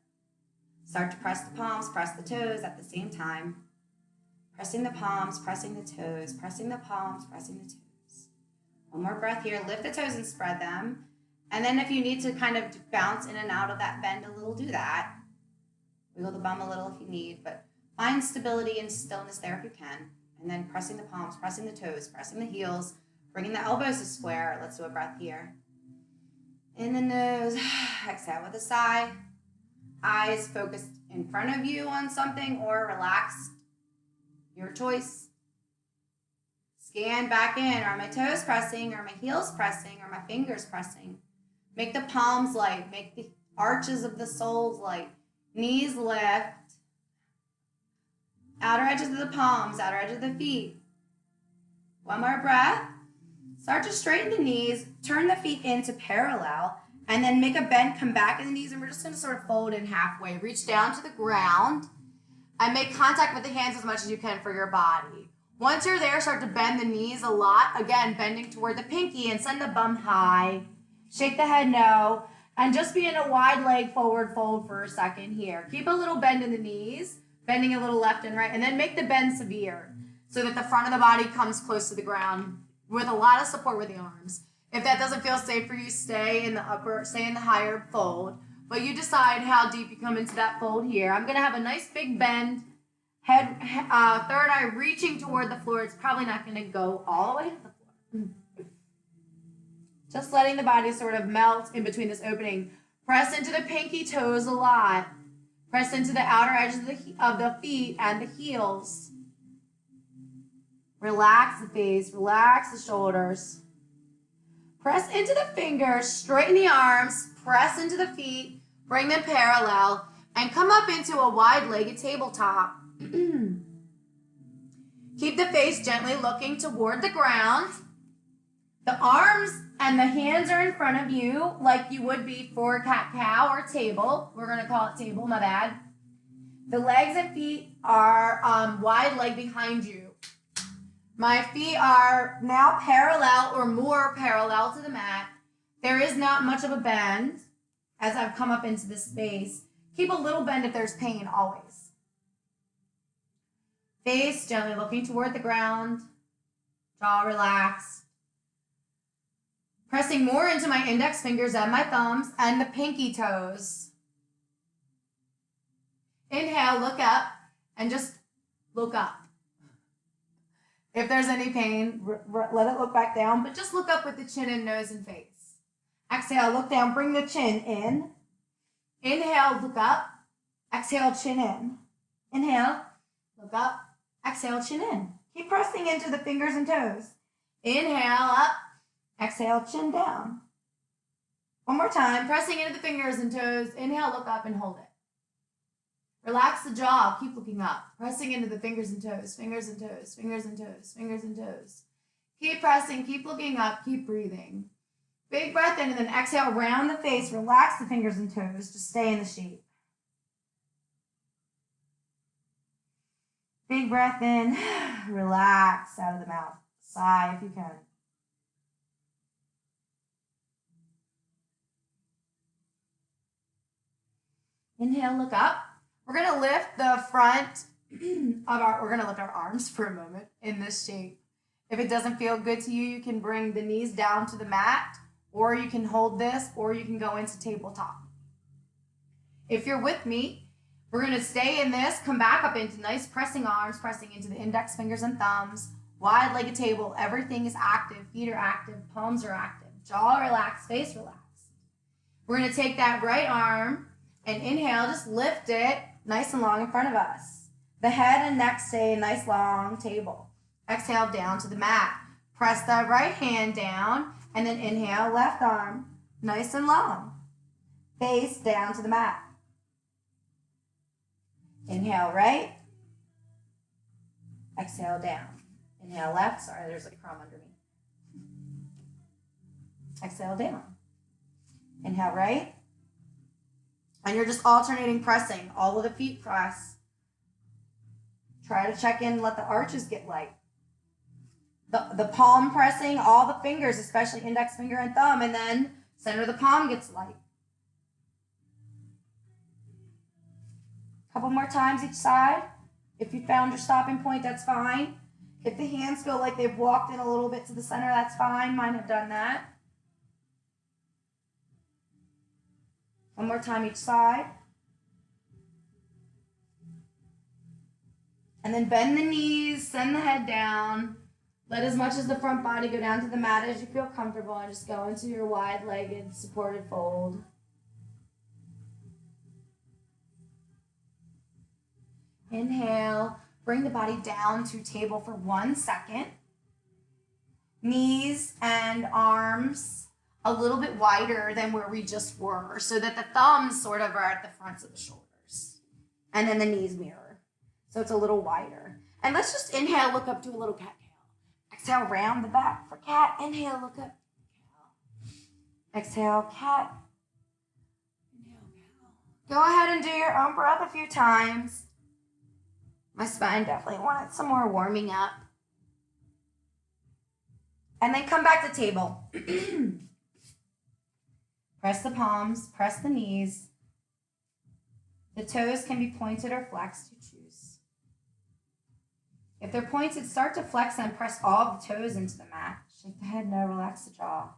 Start to press the palms, press the toes at the same time. Pressing the palms, pressing the toes, pressing the palms, pressing the toes. One more breath here. Lift the toes and spread them. And then if you need to kind of bounce in and out of that bend a little, do that. Wiggle the bum a little if you need, but find stability and stillness there if you can. And then pressing the palms, pressing the toes, pressing the heels, bringing the elbows to square. Let's do a breath here. In the nose, exhale with a sigh. Eyes focused in front of you on something or relaxed. Your choice. Scan back in. Are my toes pressing? Are my heels pressing? Are my fingers pressing? Make the palms light. Make the arches of the soles light. Knees lift. Outer edges of the palms, outer edge of the feet. One more breath. Start to straighten the knees. Turn the feet into parallel. And then make a bend, come back in the knees. And we're just going to sort of fold in halfway. Reach down to the ground. And make contact with the hands as much as you can for your body. Once you're there, start to bend the knees a lot. Again, bending toward the pinky and send the bum high. Shake the head no. And just be in a wide leg forward fold for a second here. Keep a little bend in the knees, bending a little left and right. And then make the bend severe so that the front of the body comes close to the ground with a lot of support with the arms. If that doesn't feel safe for you, stay in the higher fold. But you decide how deep you come into that fold here. I'm going to have a nice big bend. Head, third eye reaching toward the floor. It's probably not going to go all the way to the floor. Just letting the body sort of melt in between this opening. Press into the pinky toes a lot. Press into the outer edges of the feet and the heels. Relax the face. Relax the shoulders. Press into the fingers. Straighten the arms. Press into the feet. Bring them parallel. And come up into a wide-legged tabletop. Keep the face gently looking toward the ground. The arms and the hands are in front of you like you would be for cat-cow or table. We're going to call it table, my bad. The legs and feet are wide leg behind you. My feet are now parallel or more parallel to the mat. There is not much of a bend as I've come up into this space. Keep a little bend if there's pain, always. Face gently looking toward the ground. Jaw relaxed. Pressing more into my index fingers and my thumbs and the pinky toes. Inhale, look up, and just look up. If there's any pain, let it look back down, but just look up with the chin and nose and face. Exhale, look down, bring the chin in. Inhale, look up. Exhale, chin in. Inhale, look up. Exhale, chin in. Keep pressing into the fingers and toes. Inhale, up. Exhale, chin down. One more time, pressing into the fingers and toes. Inhale, look up and hold it. Relax the jaw, keep looking up. Pressing into the fingers and toes, fingers and toes, fingers and toes, fingers and toes. Keep pressing, keep looking up, keep breathing. Big breath in and then exhale, round the face, relax the fingers and toes, just stay in the shape. Big breath in, relax out of the mouth. Sigh if you can. Inhale, look up. We're going to lift the front of we're going to lift our arms for a moment in this shape. If it doesn't feel good to you, you can bring the knees down to the mat, or you can hold this, or you can go into tabletop. If you're with me, we're going to stay in this, come back up into nice pressing arms, pressing into the index fingers and thumbs, wide-legged table. Everything is active. Feet are active. Palms are active. Jaw relaxed. Face relaxed. We're going to take that right arm and inhale. Just lift it nice and long in front of us. The head and neck stay a nice long table. Exhale down to the mat. Press the right hand down and then inhale, left arm, nice and long. Face down to the mat. Inhale right. Exhale down. Inhale left. Sorry, there's a crumb under me. Exhale down. Inhale right. And you're just alternating pressing. All of the feet press. Try to check in, let the arches get light. The palm pressing, all the fingers, especially index finger and thumb, and then center of the palm gets light. Couple more times each side. If you found your stopping point, that's fine. If the hands feel like they've walked in a little bit to the center, that's fine. Mine have done that. One more time each side. And then bend the knees, send the head down. Let as much as the front body go down to the mat as you feel comfortable, and just go into your wide-legged supported fold. Inhale, bring the body down to table for 1 second. Knees and arms a little bit wider than where we just were, so that the thumbs sort of are at the fronts of the shoulders. And then the knees mirror. So it's a little wider. And let's just inhale, look up, do a little cat cow. Exhale, round the back for cat. Inhale, look up, cow. Exhale, cat. Inhale, cow. Go ahead and do your own breath a few times. My spine definitely wanted some more warming up. And then come back to table. Press the palms, press the knees. The toes can be pointed or flexed, you choose. If they're pointed, start to flex and press all the toes into the mat. Shake the head, no, relax the jaw.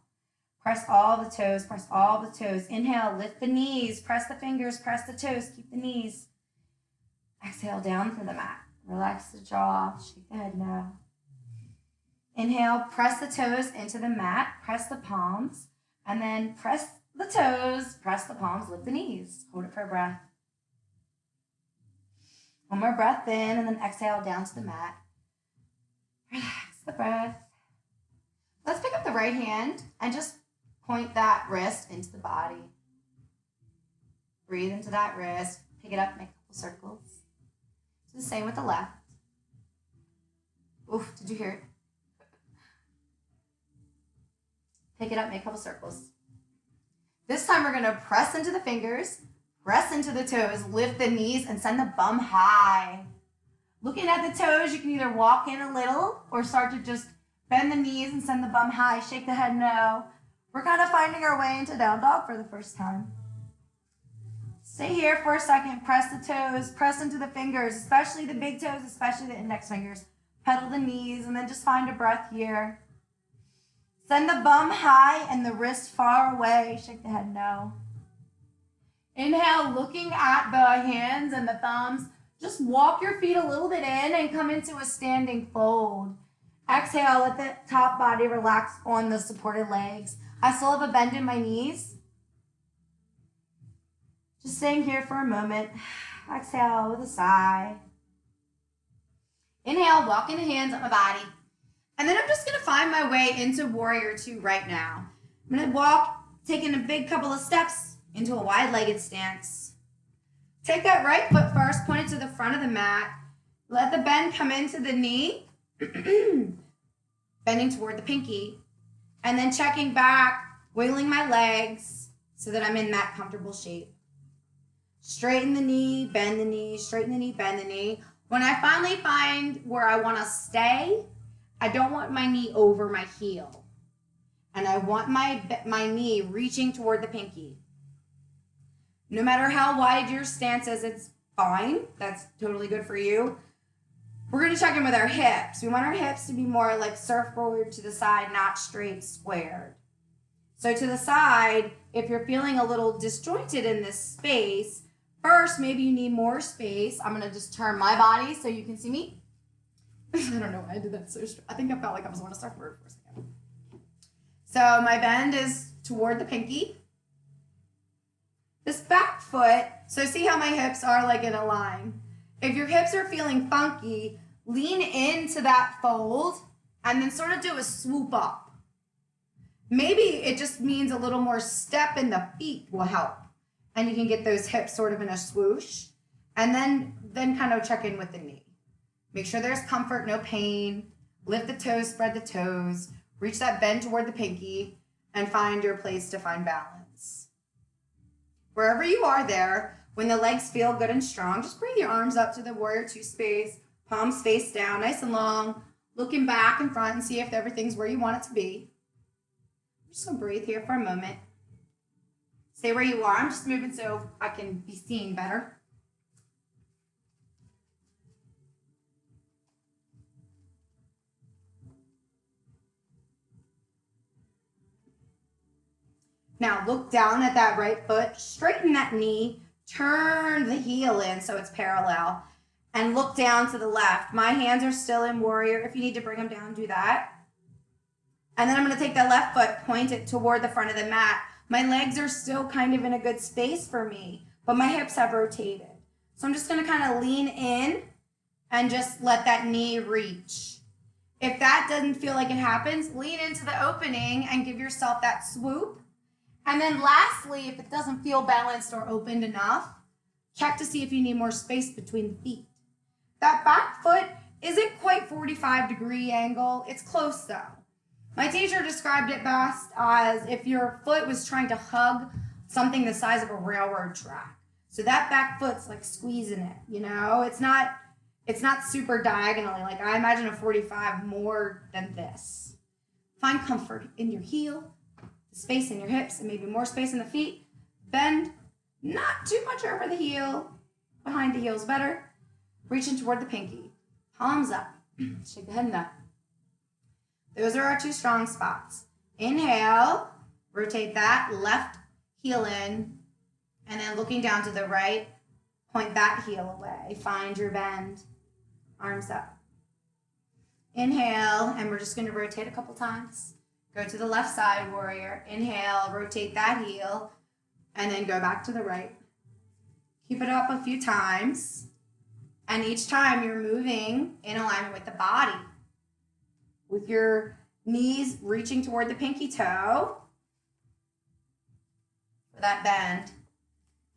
Press all the toes, press all the toes. Inhale, lift the knees, press the fingers, press the toes, keep the knees. Exhale, down to the mat. Relax the jaw, shake the head, no. Inhale, press the toes into the mat, press the palms, and then press the toes, press the palms, lift the knees. Hold it for a breath. One more breath in, and then exhale down to the mat. Relax the breath. Let's pick up the right hand and just point that wrist into the body. Breathe into that wrist. Pick it up, make a couple circles. Do the same with the left. Oof, did you hear it? Pick it up, make a couple circles. This time we're going to press into the fingers, press into the toes, lift the knees, and send the bum high. Looking at the toes, you can either walk in a little or start to just bend the knees and send the bum high. Shake the head no. We're kind of finding our way into down dog for the first time. Stay here for a second. Press the toes, press into the fingers, especially the big toes, especially the index fingers. Pedal the knees, and then just find a breath here. Send the bum high and the wrist far away. Shake the head no. Inhale, looking at the hands and the thumbs. Just walk your feet a little bit in and come into a standing fold. Exhale, let the top body relax on the supported legs. I still have a bend in my knees. Just staying here for a moment. Exhale with a sigh. Inhale, walking the hands up my body. And then I'm just going to find my way into warrior two right now. I'm going to walk, taking a big couple of steps into a wide-legged stance. Take that right foot first, point it to the front of the mat. Let the bend come into the knee, bending toward the pinky, and then checking back, wiggling my legs so that I'm in that comfortable shape. Straighten the knee, bend the knee, straighten the knee, bend the knee. When I finally find where I want to stay, I don't want my knee over my heel. And I want my knee reaching toward the pinky. No matter how wide your stance is, it's fine. That's totally good for you. We're going to check in with our hips. We want our hips to be more like surfboard to the side, not straight squared. So to the side, if you're feeling a little disjointed in this space, first, maybe you need more space. I'm going to just turn my body so you can see me. I don't know why I did that so straight. I think I felt like I was on a surfboard for a second. So my bend is toward the pinky. This back foot, so see how my hips are like in a line. If your hips are feeling funky, lean into that fold and then sort of do a swoop up. Maybe it just means a little more step in the feet will help. And you can get those hips sort of in a swoosh. And then kind of check in with the knee. Make sure there's comfort, no pain. Lift the toes, spread the toes. Reach that bend toward the pinky and find your place to find balance. Wherever you are there, when the legs feel good and strong, just bring your arms up to the warrior two space. Palms face down, nice and long. Looking back and front and see if everything's where you want it to be. I'm just going to breathe here for a moment. Stay where you are. I'm just moving so I can be seen better. Now look down at that right foot, straighten that knee, turn the heel in so it's parallel, and look down to the left. My hands are still in warrior. If you need to bring them down, do that. And then I'm going to take that left foot, point it toward the front of the mat. My legs are still kind of in a good space for me, but my hips have rotated. So I'm just going to kind of lean in and just let that knee reach. If that doesn't feel like it happens, lean into the opening and give yourself that swoop. And then lastly, if it doesn't feel balanced or opened enough, check to see if you need more space between the feet. That back foot isn't quite 45-degree angle. It's close though. My teacher described it best as if your foot was trying to hug something the size of a railroad track. So that back foot's like squeezing it, you know? It's not super diagonally. Like I imagine a 45 more than this. Find comfort in your heel, space in your hips, and maybe more space in the feet. Bend, not too much over the heel. Behind the heel's better. Reaching toward the pinky. Palms up. Shake the head and up. Those are our two strong spots. Inhale, rotate that left heel in, and then looking down to the right, point that heel away. Find your bend. Arms up. Inhale, and we're just going to rotate a couple times. Go to the left side, warrior. Inhale, rotate that heel, and then go back to the right. Keep it up a few times, and each time you're moving in alignment with the body. With your knees reaching toward the pinky toe for that bend.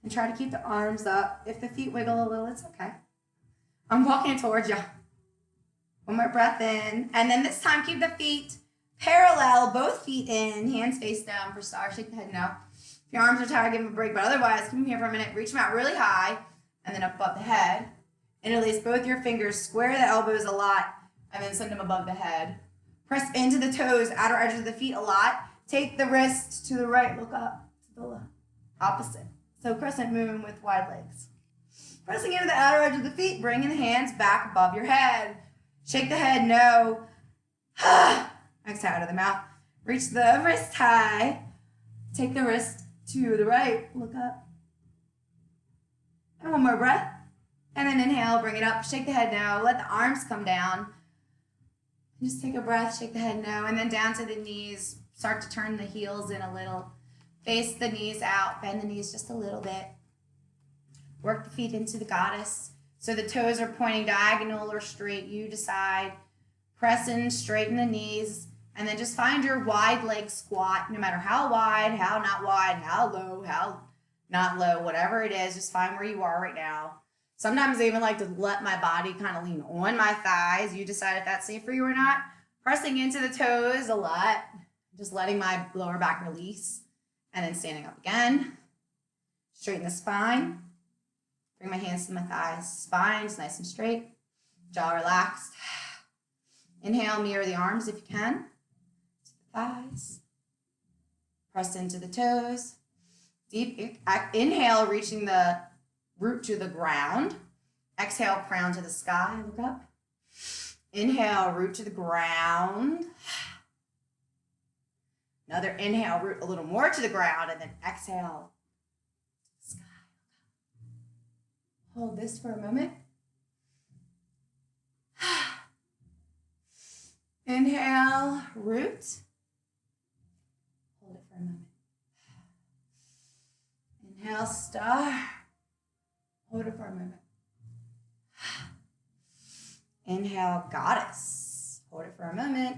And try to keep the arms up. If the feet wiggle a little, it's okay. I'm walking towards you. One more breath in. And then this time, keep the feet parallel, both feet in, hands face down for star. Shake the head no. If your arms are tired, give them a break. But otherwise, keep them here for a minute. Reach them out really high and then up above the head. Interlace both your fingers. Square the elbows a lot and then send them above the head. Press into the toes, outer edges of the feet a lot. Take the wrist to the right. Look up to the left. Opposite. So crescent moon with wide legs. Pressing into the outer edge of the feet, bringing the hands back above your head. Shake the head, no. Exhale out of the mouth. Reach the wrist high. Take the wrist to the right. Look up. And one more breath. And then inhale, bring it up. Shake the head, no. Let the arms come down. Just take a breath, shake the head, no. And then down to the knees. Start to turn the heels in a little. Face the knees out. Bend the knees just a little bit. Work the feet into the goddess. So the toes are pointing diagonal or straight. You decide. Press in, straighten the knees. And then just find your wide leg squat. No matter how wide, how not wide, how low, how not low, whatever it is. Just find where you are right now. Sometimes I even like to let my body kind of lean on my thighs. You decide if that's safe for you or not. Pressing into the toes a lot. Just letting my lower back release. And then standing up again. Straighten the spine. Bring my hands to my thighs. Spine's nice and straight. Jaw relaxed. Inhale, mirror the arms if you can. To the thighs. Press into the toes. Deep inhale, reaching the root to the ground. Exhale, crown to the sky. Look up. Inhale, root to the ground. Another inhale, root a little more to the ground, and then exhale to the sky. Hold this for a moment. Inhale, root. Hold it for a moment. Inhale, star. Hold it for a moment. Inhale, goddess. Hold it for a moment.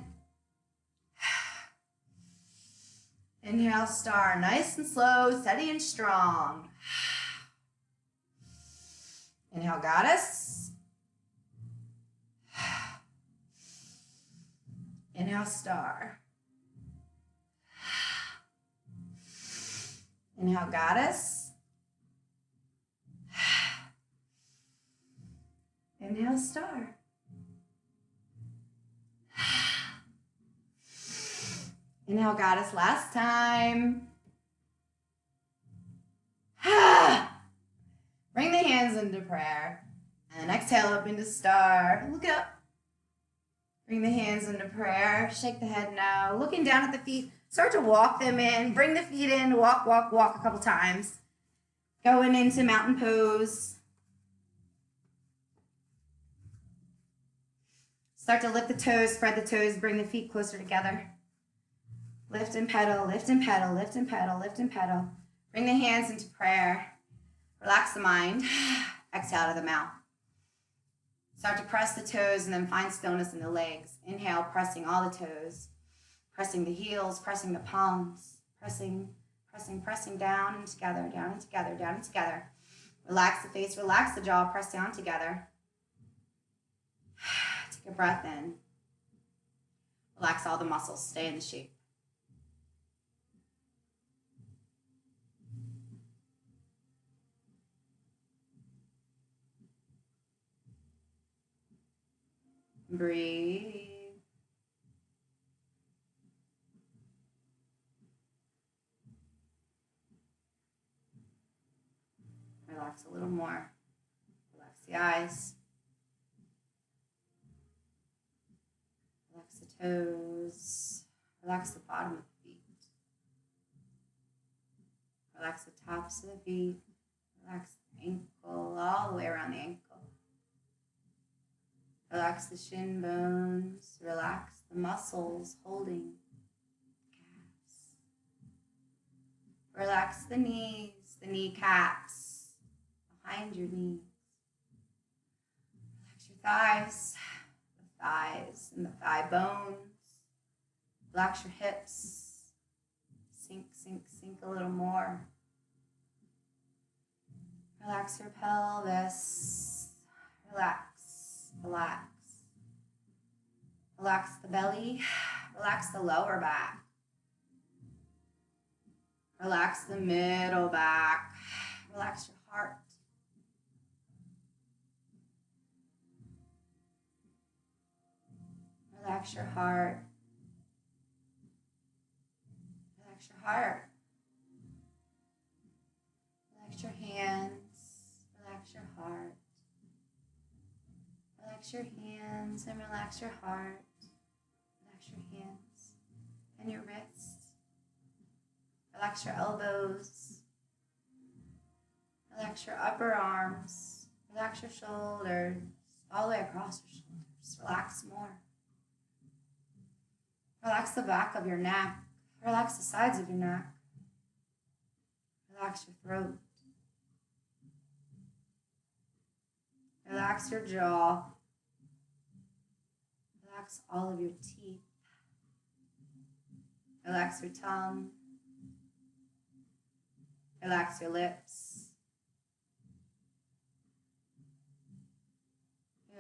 Inhale, star. Nice and slow, steady and strong. Inhale, goddess. Inhale, star. Inhale, goddess. Inhale, star. Inhale, goddess, last time. Bring the hands into prayer. And exhale up into star. Look up. Bring the hands into prayer. Shake the head no. Looking down at the feet. Start to walk them in. Bring the feet in. Walk, walk, walk a couple times. Going into mountain pose. Start to lift the toes. Spread the toes. Bring the feet closer together. Lift and pedal. Lift and pedal. Lift and pedal. Lift and pedal. Bring the hands into prayer. Relax the mind. Exhale out of the mouth. Start to press the toes and then find stillness in the legs. Inhale, pressing all the toes. Pressing the heels, pressing the palms. Pressing, pressing, pressing down and together, down and together, down and together. Relax the face, relax the jaw, press down together. Take a breath in. Relax all the muscles, stay in the shape. Breathe. Relax a little more. Relax the eyes. Relax the toes. Relax the bottom of the feet. Relax the tops of the feet. Relax the ankle all the way around the ankle. Relax the shin bones. Relax the muscles holding the calves. Relax the knees, the kneecaps behind your knees. Relax your thighs, the thighs and the thigh bones. Relax your hips. Sink, sink, sink a little more. Relax your pelvis. Relax. Relax. Relax the belly. Relax the lower back. Relax the middle back. Relax your heart. Relax your heart. Relax your heart. Relax your hands. Relax your heart. Relax your hands and relax your heart. Relax your hands and your wrists. Relax your elbows. Relax your upper arms. Relax your shoulders. All the way across your shoulders. Relax more. Relax the back of your neck. Relax the sides of your neck. Relax your throat. Relax your jaw. Relax all of your teeth. Relax your tongue. Relax your lips.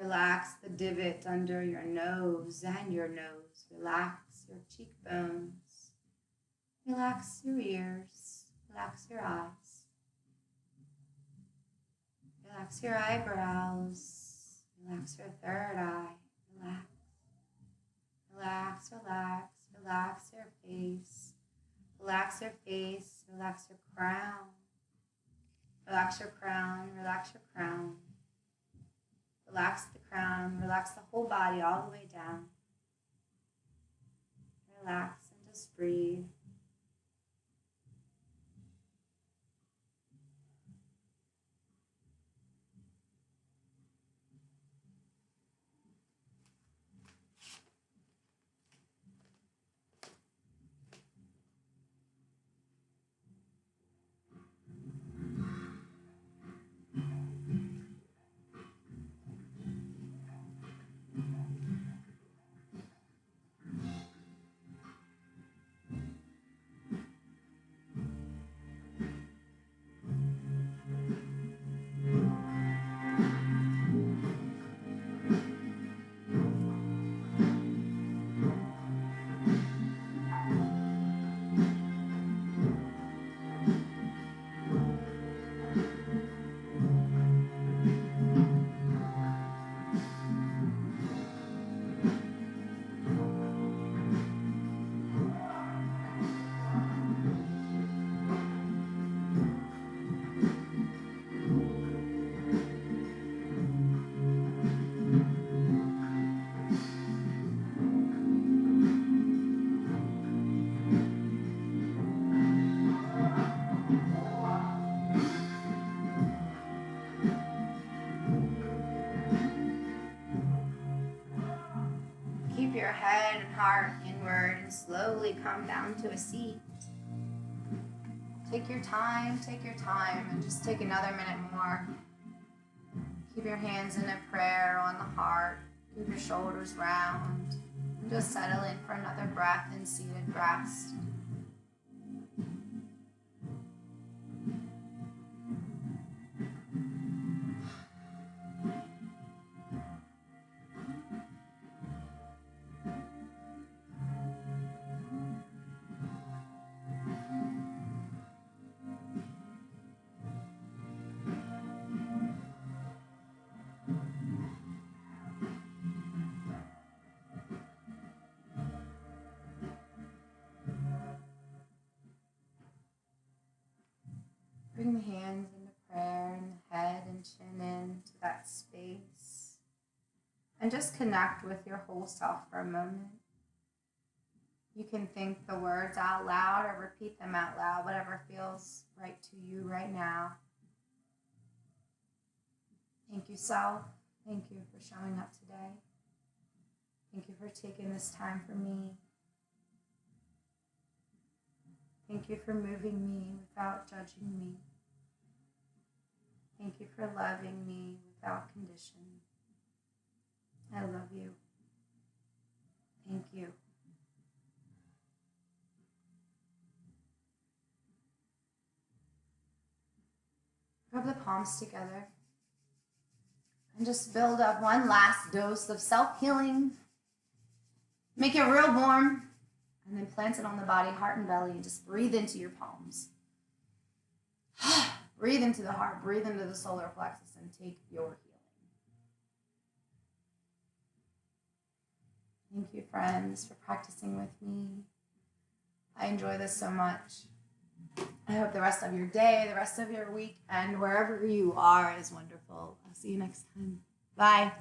Relax the divot under your nose and your nose. Relax your cheekbones. Relax your ears. Relax your eyes. Relax your eyebrows. Relax your third eye. Relax. Relax, relax, relax your face. Relax your face. Relax your crown. Relax your crown. Relax your crown. Relax the crown. Relax the whole body all the way down. Relax and just breathe. slowly come down to a seat. Take your time, and just take another minute more. Keep your hands in a prayer on the heart. Keep your shoulders round. And just settle in for another breath in seated rest. Bring the hands into prayer and the head and chin into that space. And just connect with your whole self for a moment. You can think the words out loud or repeat them out loud, whatever feels right to you right now. Thank you, self. Thank you for showing up today. Thank you for taking this time for me. Thank you for moving me without judging me. Thank you for loving me without condition. I love you. Thank you. Rub the palms together and just build up one last dose of self-healing. Make it real warm and then plant it on the body, heart and belly, and just breathe into your palms. Breathe into the heart, breathe into the solar plexus, and take your healing. Thank you, friends, for practicing with me. I enjoy this so much. I hope the rest of your day, the rest of your week, and wherever you are is wonderful. I'll see you next time. Bye.